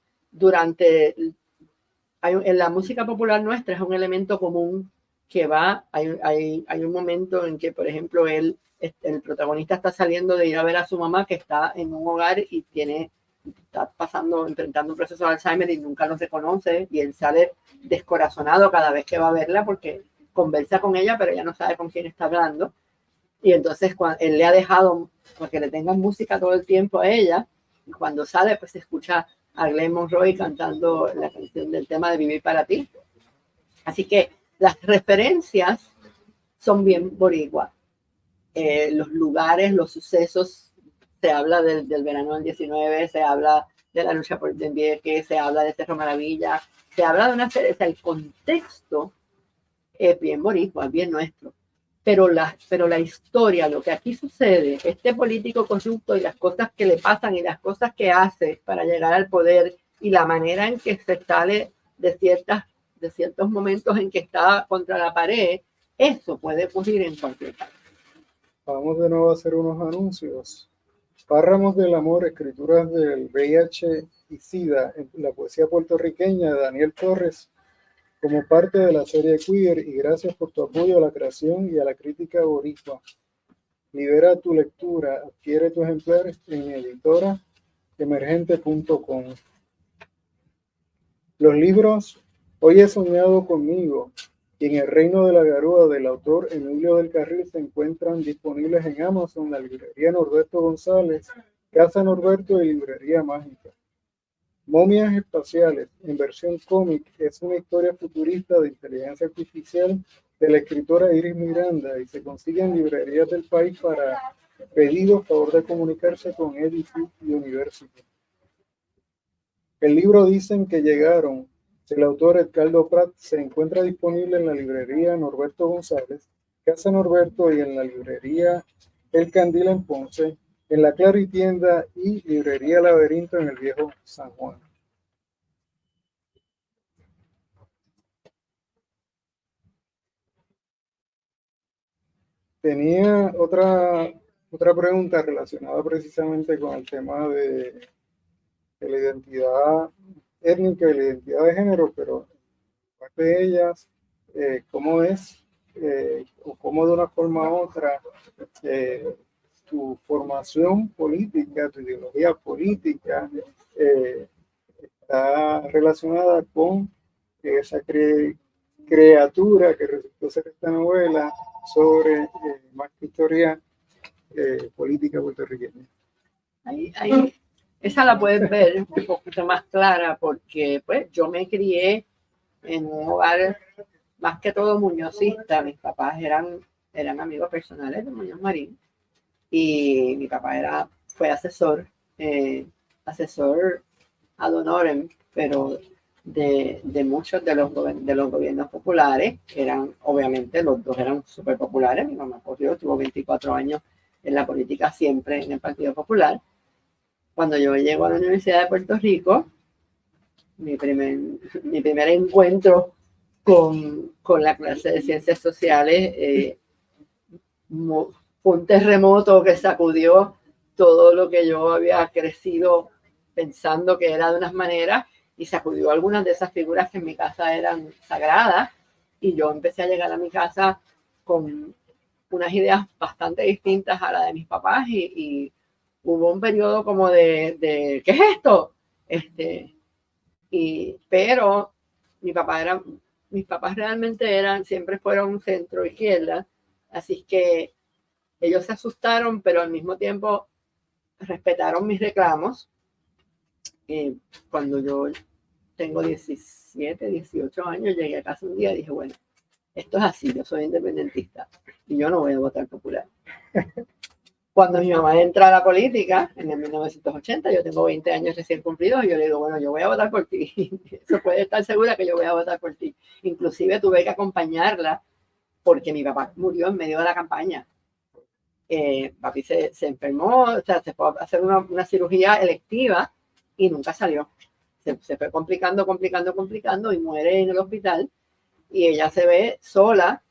S2: la música popular nuestra es un elemento común que hay un momento en que, por ejemplo, el protagonista está saliendo de ir a ver a su mamá, que está en un hogar y está enfrentando un proceso de Alzheimer y nunca lo reconoce, y él sale descorazonado cada vez que va a verla porque conversa con ella, pero ella no sabe con quién está hablando. Y entonces él le ha dejado porque le tengan música todo el tiempo a ella, y cuando sale pues se escucha a Glenn Monroe cantando la canción del tema de Vivir para ti. Así que las referencias son bien boricuas. Los lugares, los sucesos, se habla del verano del 19, se habla de la lucha por el Vieques, se habla de Cerro Maravilla, se habla de una serie, o sea, el contexto es bien boricua, bien nuestro. Pero la historia, lo que aquí sucede, este político corrupto y las cosas que le pasan y las cosas que hace para llegar al poder y la manera en que se sale de ciertos momentos en que está contra la pared, eso puede ocurrir en cualquier caso.
S1: Vamos de nuevo a hacer unos anuncios. Párramos del amor, escrituras del VIH y SIDA en la poesía puertorriqueña de Daniel Torres, como parte de la serie Queer, y gracias por tu apoyo a la creación y a la crítica boricua. Libera tu lectura, adquiere tu ejemplar en editoraemergente.com. Los libros Hoy he soñado conmigo, y En el reino de la Garúa, del autor Emilio del Carril, se encuentran disponibles en Amazon la librería Norberto González, Casa Norberto y Librería Mágica. Momias espaciales, en versión cómic, es una historia futurista de inteligencia artificial de la escritora Iris Miranda y se consigue en librerías del país para pedido a favor de comunicarse con Edison University. El libro Dicen que llegaron, del autor Edgardo Prat, se encuentra disponible en la librería Norberto González, Casa Norberto y en la librería El Candil en Ponce, en la Claritienda y librería Laberinto en el Viejo San Juan. Tenía otra pregunta relacionada precisamente con el tema de la identidad étnica y la identidad de género, pero parte de ellas, cómo es o cómo de una forma u otra tu formación política, tu ideología política está relacionada con esa criatura que resultó ser esta novela sobre más que historia política puertorriqueña.
S2: Ahí, esa la puedes ver un poquito más clara porque pues yo me crié en un hogar más que todo muñozista. Mis papás eran amigos personales de Muñoz Marín y mi papá fue asesor ad honorem, pero de muchos de los gobiernos populares, que eran, obviamente, los dos eran súper populares. Mi mamá corrió, tuvo 24 años en la política, siempre en el Partido Popular. Cuando yo llego a la Universidad de Puerto Rico, mi primer encuentro con la clase de ciencias sociales fue un terremoto que sacudió todo lo que yo había crecido pensando que era de unas maneras y sacudió algunas de esas figuras que en mi casa eran sagradas, y yo empecé a llegar a mi casa con unas ideas bastante distintas a las de mis papás y hubo un periodo como de ¿qué es esto? Pero mis papás realmente siempre fueron centro izquierda, así que ellos se asustaron, pero al mismo tiempo respetaron mis reclamos. Cuando yo tengo 17, 18 años, llegué a casa un día y dije, bueno, esto es así, yo soy independentista y yo no voy a votar popular. Cuando mi mamá entra a la política, en el 1980, yo tengo 20 años recién cumplidos, y yo le digo, bueno, yo voy a votar por ti. Eso puede estar segura que yo voy a votar por ti. Inclusive tuve que acompañarla porque mi papá murió en medio de la campaña. Papi se enfermó, o sea, se fue a hacer una cirugía electiva y nunca salió. Se fue complicando y muere en el hospital, y ella se ve sola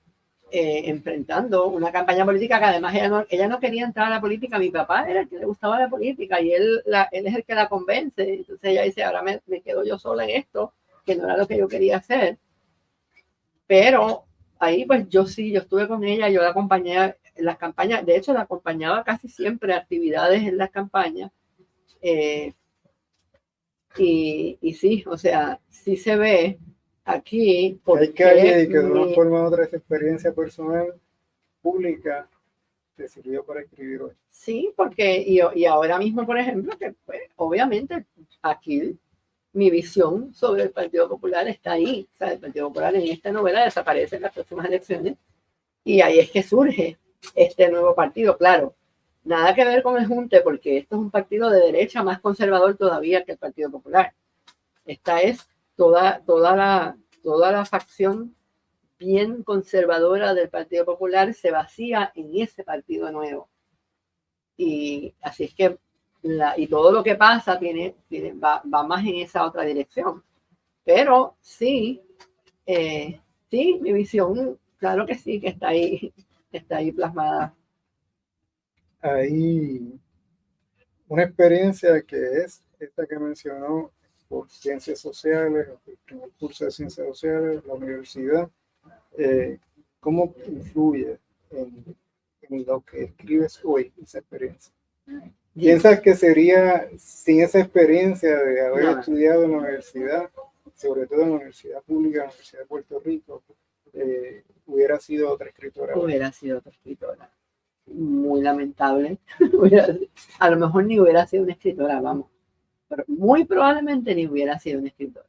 S2: enfrentando una campaña política que además ella no quería entrar a la política. Mi papá era el que le gustaba la política y él es el que la convence. Entonces ella dice, ahora me quedo yo sola en esto, que no era lo que yo quería hacer. Pero ahí pues yo estuve con ella, yo la acompañé en las campañas, de hecho la acompañaba casi siempre a actividades en las campañas. Y sí, o sea, sí se ve aquí.
S1: Hay calle y que de una forma u otra esa experiencia personal pública te sirvió para escribir hoy.
S2: Sí, porque y ahora mismo, por ejemplo, que pues, obviamente aquí mi visión sobre el Partido Popular está ahí. O sea, el Partido Popular en esta novela desaparece en las próximas elecciones y ahí es que surge este nuevo partido. Claro, nada que ver con el Junte, porque esto es un partido de derecha más conservador todavía que el Partido Popular. Esta es toda la facción bien conservadora del Partido Popular se vacía en ese partido nuevo. Y así es que y todo lo que pasa va más en esa otra dirección. Pero sí, sí, mi visión, claro que sí, que está ahí plasmada.
S1: Hay una experiencia que es esta que mencionó por ciencias sociales, el primer curso de ciencias sociales, la universidad. ¿Cómo influye en lo que escribes hoy esa experiencia? ¿Piensas que sería sin esa experiencia de haber estudiado en la universidad, sobre todo en la Universidad Pública, la Universidad de Puerto Rico, hubiera sido otra escritora.
S2: Hubiera sido otra escritora. Muy lamentable. A lo mejor ni hubiera sido una escritora, vamos. Pero muy probablemente ni hubiera sido una escritora.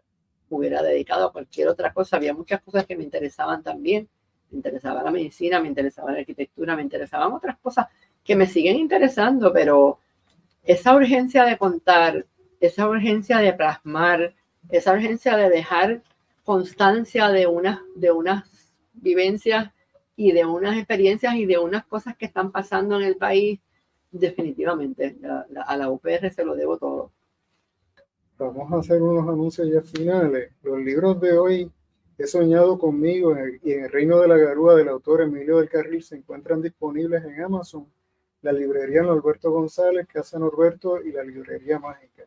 S2: Me hubiera dedicado a cualquier otra cosa. Había muchas cosas que me interesaban también. Me interesaba la medicina, me interesaba la arquitectura, me interesaban otras cosas que me siguen interesando, pero esa urgencia de contar, esa urgencia de plasmar, esa urgencia de dejar constancia de unas vivencias y de unas experiencias y de unas cosas que están pasando en el país, definitivamente a la UPR se lo debo todo.
S1: Vamos a hacer unos anuncios ya finales. Los libros de hoy, He soñado conmigo y en el reino de la garúa del autor Emilio del Carril, se encuentran disponibles en Amazon, la librería Norberto González, Casa Norberto y la librería Mágica.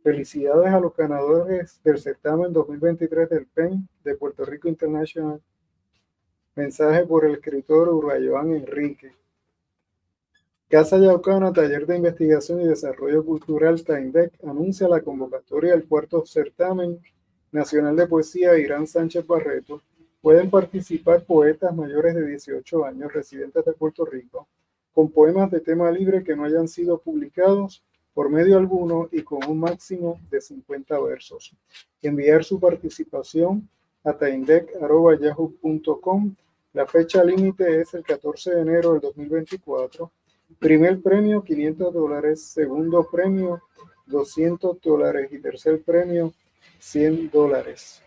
S1: Felicidades a los ganadores del certamen 2023 del PEN de Puerto Rico International. Mensaje por el escritor Urbayoán Enrique. Casa Yaucana, Taller de Investigación y Desarrollo Cultural TAINDEC, anuncia la convocatoria del cuarto certamen nacional de poesía Irán Sánchez Barreto. Pueden participar poetas mayores de 18 años residentes de Puerto Rico con poemas de tema libre que no hayan sido publicados por medio alguno y con un máximo de 50 versos. Enviar su participación a taindec@yahoo.com. La fecha límite es el 14 de enero del 2024. Primer premio, $500. Segundo premio, $200. Y tercer premio, $100.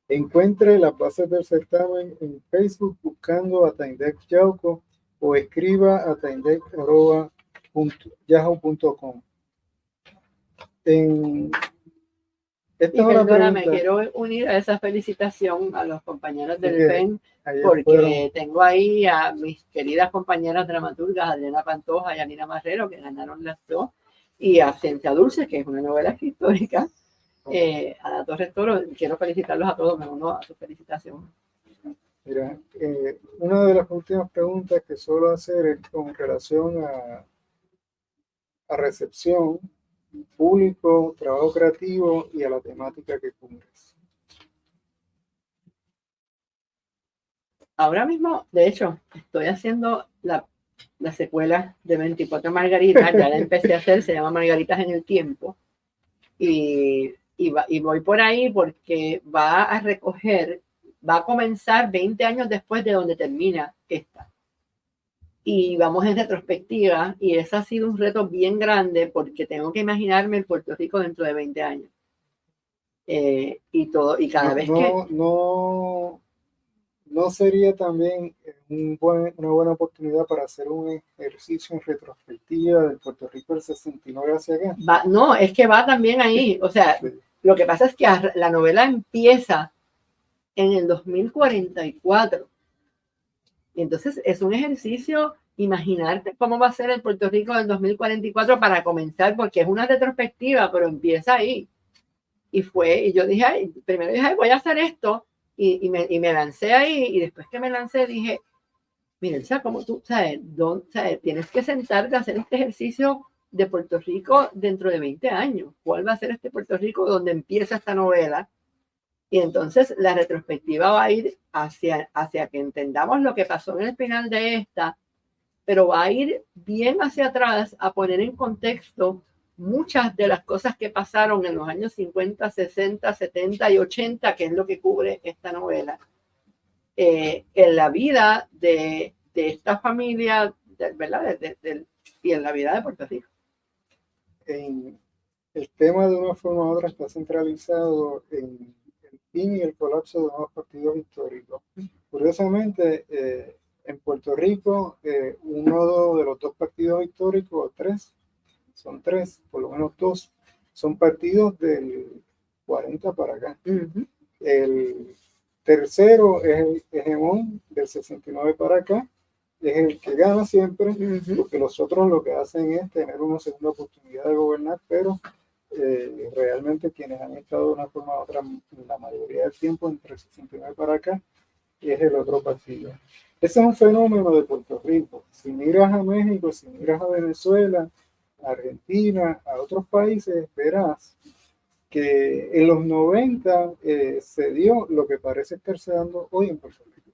S1: Encuentre las bases del certamen en Facebook buscando a Taindec Yauco o escriba a taindec@yahoo.com.
S2: Perdóname, quiero unir a esa felicitación a los compañeros del PEN, porque tengo ahí a mis queridas compañeras dramaturgas, Adriana Pantoja y Alina Marrero, que ganaron las dos, y a Ciencia Dulce, que es una novela histórica, a la Torres Toro. Quiero felicitarlos a todos, me uno a su felicitación.
S1: Mira, una de las últimas preguntas que suelo hacer es con relación a recepción, público, trabajo creativo y a la temática que cubres.
S2: Ahora mismo, de hecho, estoy haciendo la secuela de 24 Margaritas, ya la empecé a hacer, se llama Margaritas en el Tiempo, y voy por ahí porque va a comenzar 20 años después de donde termina esta. Y vamos en retrospectiva, y ese ha sido un reto bien grande porque tengo que imaginarme el Puerto Rico dentro de 20 años. Y cada vez que...
S1: ¿No sería también una buena oportunidad para hacer un ejercicio en retrospectiva del Puerto Rico del 69 hacia acá?
S2: No, es que va también ahí. O sea, sí. Lo que pasa es que la novela empieza en el 2044. Entonces es un ejercicio imaginarte cómo va a ser el Puerto Rico del 2044 para comenzar, porque es una retrospectiva, pero empieza ahí. Y yo dije, primero dije, voy a hacer esto, y me lancé ahí, y después que me lancé dije, miren, o sea, como tú, ¿sabes? Tienes que sentarte a hacer este ejercicio de Puerto Rico dentro de 20 años. ¿Cuál va a ser este Puerto Rico donde empieza esta novela? Y entonces la retrospectiva va a ir hacia que entendamos lo que pasó en el final de esta, pero va a ir bien hacia atrás a poner en contexto muchas de las cosas que pasaron en los años 50, 60, 70 y 80, que es lo que cubre esta novela, en la vida de esta familia, ¿verdad? Y en la vida de Puerto Rico.
S1: El tema de una forma u otra está centralizado en el fin y el colapso de nuevos partidos históricos. Curiosamente, en Puerto Rico, uno de los dos partidos históricos, son tres, por lo menos dos, son partidos del 40 para acá. Uh-huh. El tercero es el hegemón del 69 para acá, es el que gana siempre, uh-huh, porque los otros lo que hacen es tener una segunda oportunidad de gobernar, pero realmente quienes han estado de una forma u otra la mayoría del tiempo entre el 69 para acá es el otro partido. Ese es un fenómeno de Puerto Rico. Si miras a México, si miras a Venezuela, a Argentina, a otros países, verás que en los 90 se dio lo que parece estarse dando hoy en Puerto Rico.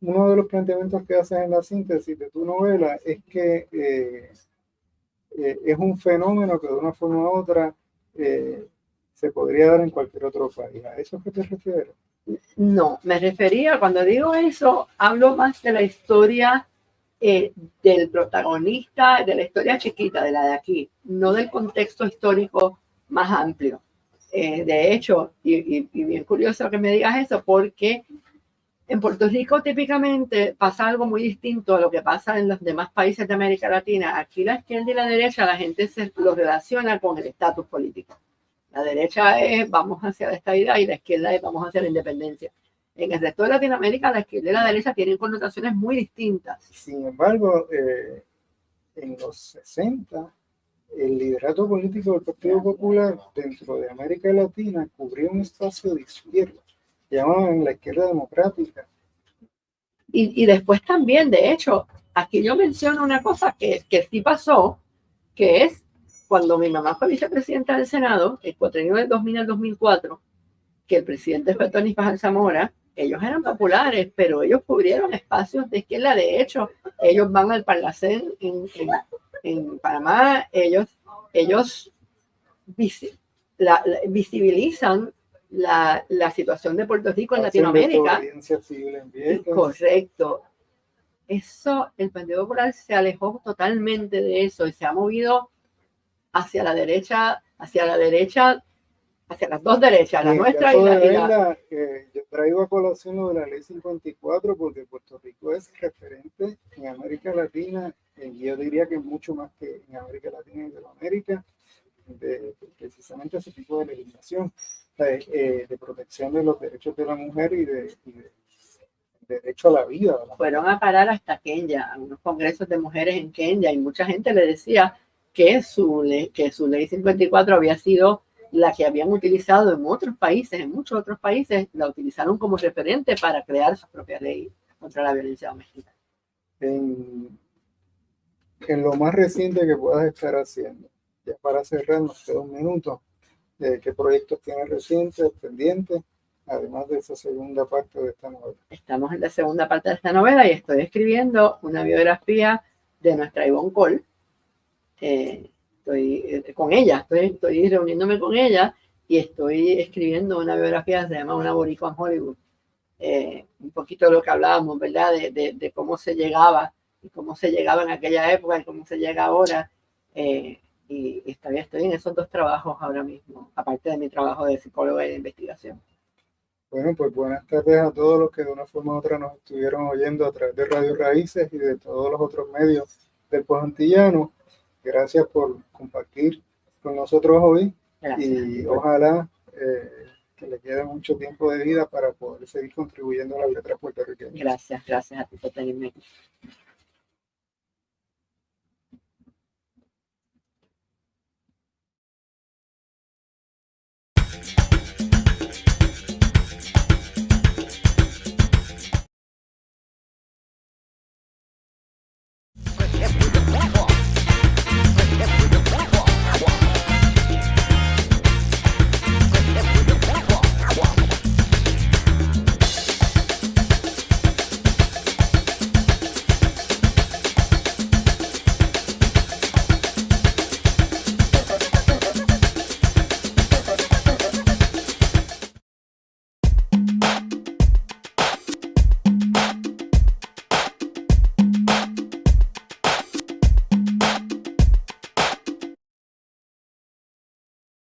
S1: Uno de los planteamientos que haces en la síntesis de tu novela es que es un fenómeno que de una forma u otra se podría dar en cualquier otro país. ¿A eso es que te refieres?
S2: No, me refería, cuando digo eso, hablo más de la historia del protagonista, de la historia chiquita, de la de aquí, no del contexto histórico más amplio. De hecho, y bien curioso que me digas eso, porque en Puerto Rico típicamente pasa algo muy distinto a lo que pasa en los demás países de América Latina. Aquí la izquierda y la derecha, la gente lo relaciona con el estatus político. La derecha es vamos hacia la estabilidad y la izquierda es vamos hacia la independencia. En el resto de Latinoamérica, la izquierda y la derecha tienen connotaciones muy distintas.
S1: Sin embargo, en los 60, el liderato político del Partido Popular dentro de América Latina cubrió un espacio de izquierda, llamaban la izquierda democrática.
S2: Y después también, de hecho, aquí yo menciono una cosa que sí pasó, que es cuando mi mamá fue vicepresidenta del Senado, el cuatrienio del 2000 al 2004, que el presidente fue Tony Pajal Zamora, ellos eran populares, pero ellos cubrieron espacios de izquierda. De hecho, ellos van al Parlacén en Panamá, ellos visibilizan la situación de Puerto Rico en Latinoamérica. Correcto. Eso, el Partido Popular se alejó totalmente de eso y se ha movido hacia la derecha, hacia las dos derechas, la nuestra y la...
S1: yo traigo a colación lo de la ley 54 porque Puerto Rico es referente en América Latina, y yo diría que mucho más que en América Latina y Iberoamérica, de precisamente ese tipo de legislación, de protección de los derechos de la mujer y de derecho a la vida.
S2: Fueron a parar hasta Kenia, a unos congresos de mujeres en Kenia, y mucha gente le decía que su ley 54 había sido la que habían utilizado en otros países, en muchos otros países, la utilizaron como referente para crear su propia ley contra la violencia doméstica.
S1: En lo más reciente que puedas estar haciendo, ya para cerrar, nos queda un minuto, ¿qué proyectos tienes recientes, pendientes, además de esa segunda parte de esta novela?
S2: Estamos en la segunda parte de esta novela y estoy escribiendo una biografía de nuestra Ivonne Cole. Estoy con ella, estoy reuniéndome con ella y estoy escribiendo una biografía que se llama Una boricua en Hollywood. Un poquito de lo que hablábamos, ¿verdad? De cómo se llegaba y cómo se llegaba en aquella época y cómo se llega ahora. Y estoy en esos dos trabajos ahora mismo, aparte de mi trabajo de psicóloga y de investigación.
S1: Bueno, pues buenas tardes a todos los que de una forma u otra nos estuvieron oyendo a través de Radio Raíces y de todos los otros medios del Pozo Antillano. Gracias por compartir con nosotros hoy. Gracias. Y ojalá que le quede mucho tiempo de vida para poder seguir contribuyendo a las letras puertorriqueñas.
S2: Gracias a ti por tenerme aquí.